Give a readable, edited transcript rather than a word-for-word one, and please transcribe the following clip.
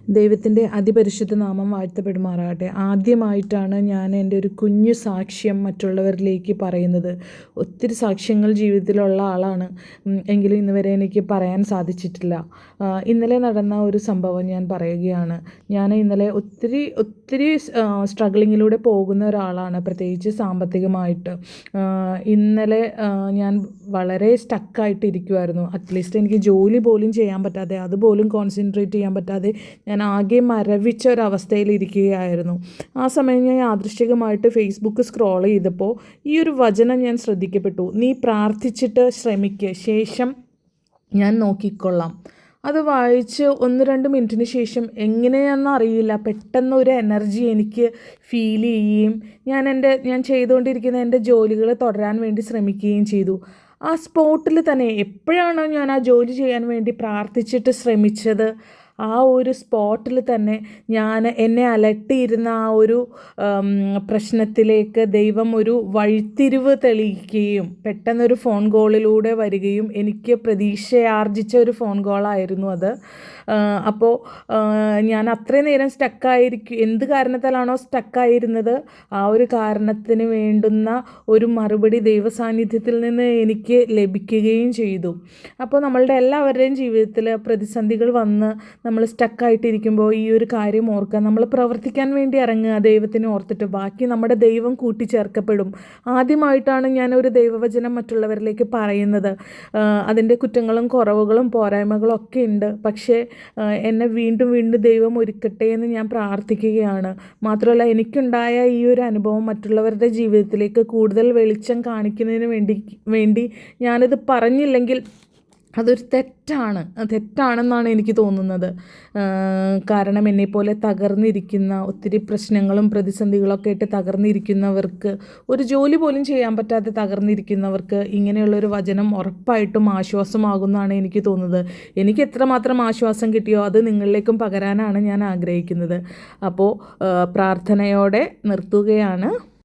ദൈവത്തിൻ്റെ അതിപരിശുദ്ധ നാമം വാഴ്ത്തപ്പെടുമാറാകട്ടെ. ആദ്യമായിട്ടാണ് ഞാൻ എൻ്റെ ഒരു കുഞ്ഞു സാക്ഷ്യം മറ്റുള്ളവരിലേക്ക് പറയുന്നത്. ഒത്തിരി സാക്ഷ്യങ്ങൾ ജീവിതത്തിലുള്ള ആളാണ്, എങ്കിലും ഇന്ന് വരെ എനിക്ക് പറയാൻ സാധിച്ചിട്ടില്ല. ഇന്നലെ നടന്ന ഒരു സംഭവം ഞാൻ പറയുകയാണ്. ഞാൻ ഇന്നലെ ഒത്തിരി സ്ട്രഗിളിങ്ങിലൂടെ പോകുന്ന ഒരാളാണ്, പ്രത്യേകിച്ച് സാമ്പത്തികമായിട്ട്. ഇന്നലെ ഞാൻ വളരെ സ്റ്റക്കായിട്ടിരിക്കുമായിരുന്നു. അറ്റ്ലീസ്റ്റ് എനിക്ക് ജോലി പോലും ചെയ്യാൻ പറ്റാതെ, അതുപോലും കോൺസെൻട്രേറ്റ് ചെയ്യാൻ പറ്റാതെ ഞാൻ ആകെ മരവിച്ച ഒരവസ്ഥയിലിരിക്കുകയായിരുന്നു. ആ സമയം ഞാൻ യാദൃശ്ചികമായിട്ട് ഫേസ്ബുക്ക് സ്ക്രോൾ ചെയ്തപ്പോൾ ഈ ഒരു വചനം ഞാൻ ശ്രദ്ധിക്കപ്പെട്ടു: നീ പ്രാർത്ഥിച്ചിട്ട് ശ്രമിക്കുക, ശേഷം ഞാൻ നോക്കിക്കൊള്ളാം. അത് വായിച്ച് 1-2 മിനിറ്റിന് ശേഷം എങ്ങനെയാണെന്ന് അറിയില്ല, പെട്ടെന്ന് ഒരു എനർജി എനിക്ക് ഫീൽ ചെയ്യുകയും ഞാൻ ചെയ്തുകൊണ്ടിരിക്കുന്ന എൻ്റെ ജോലികൾ തുടരാൻ വേണ്ടി ശ്രമിക്കുകയും ചെയ്തു. ആ സ്പോട്ടിൽ തന്നെ, എപ്പോഴാണോ ഞാൻ ആ ജോലി ചെയ്യാൻ വേണ്ടി പ്രാർത്ഥിച്ചിട്ട് ശ്രമിച്ചത്, ആ ഒരു സ്പോട്ടിൽ തന്നെ എന്നെ അലട്ടിയിരുന്ന ആ ഒരു പ്രശ്നത്തിലേക്ക് ദൈവം ഒരു വഴിത്തിരിവ് തെളിയിക്കുകയും പെട്ടെന്നൊരു ഫോൺ കോളിലൂടെ വരികയും, എനിക്ക് പ്രതീക്ഷയാർജിച്ച ഒരു ഫോൺ കോളായിരുന്നു അത്. അപ്പോൾ ഞാൻ അത്രയും നേരം എന്ത് കാരണത്താലാണോ സ്റ്റക്കായിരുന്നത്, ആ ഒരു കാരണത്തിന് വേണ്ടുന്ന ഒരു മറുപടി ദൈവസാന്നിധ്യത്തിൽ നിന്ന് എനിക്ക് ലഭിക്കുകയും ചെയ്തു. അപ്പോൾ നമ്മളുടെ എല്ലാവരുടെയും ജീവിതത്തിൽ പ്രതിസന്ധികൾ വന്ന് നമ്മൾ സ്റ്റക്കായിട്ടിരിക്കുമ്പോൾ ഈ ഒരു കാര്യം ഓർക്കുക: നമ്മൾ പ്രവർത്തിക്കാൻ വേണ്ടി ഇറങ്ങുക, ദൈവത്തിനെ ഓർത്തിട്ട്. ബാക്കി നമ്മുടെ ദൈവം കൂട്ടിച്ചേർക്കപ്പെടും. ആദ്യമായിട്ടാണ് ഞാൻ ഒരു ദൈവവചനം മറ്റുള്ളവരിലേക്ക് പറയുന്നത്. അതിൻ്റെ കുറ്റങ്ങളും കുറവുകളും പോരായ്മകളും ഒക്കെ ഉണ്ട്. പക്ഷേ എന്നെ വീണ്ടും ദൈവം ഒരുക്കട്ടെ എന്ന് ഞാൻ പ്രാർത്ഥിക്കുകയാണ്. മാത്രമല്ല, എനിക്കുണ്ടായ ഈ ഒരു അനുഭവം മറ്റുള്ളവരുടെ ജീവിതത്തിലേക്ക് കൂടുതൽ വെളിച്ചം കാണിക്കുന്നതിന് വേണ്ടി ഞാനിത് പറഞ്ഞില്ലെങ്കിൽ അതൊരു തെറ്റാണെന്നാണ് എനിക്ക് തോന്നുന്നത്. കാരണം എന്നെപ്പോലെ തകർന്നിരിക്കുന്ന, ഒത്തിരി പ്രശ്നങ്ങളും പ്രതിസന്ധികളൊക്കെ ആയിട്ട് തകർന്നിരിക്കുന്നവർക്ക്, ഒരു ജോലി പോലും ചെയ്യാൻ പറ്റാതെ തകർന്നിരിക്കുന്നവർക്ക് ഇങ്ങനെയുള്ളൊരു വചനം ഉറപ്പായിട്ടും ആശ്വാസമാകുമെന്നാണ് എനിക്ക് തോന്നുന്നത്. എനിക്ക് എത്രമാത്രം ആശ്വാസം കിട്ടിയോ അത് നിങ്ങളിലേക്കും പകരാനാണ് ഞാൻ ആഗ്രഹിക്കുന്നത്. അപ്പോൾ പ്രാർത്ഥനയോടെ നിർത്തുകയാണ്.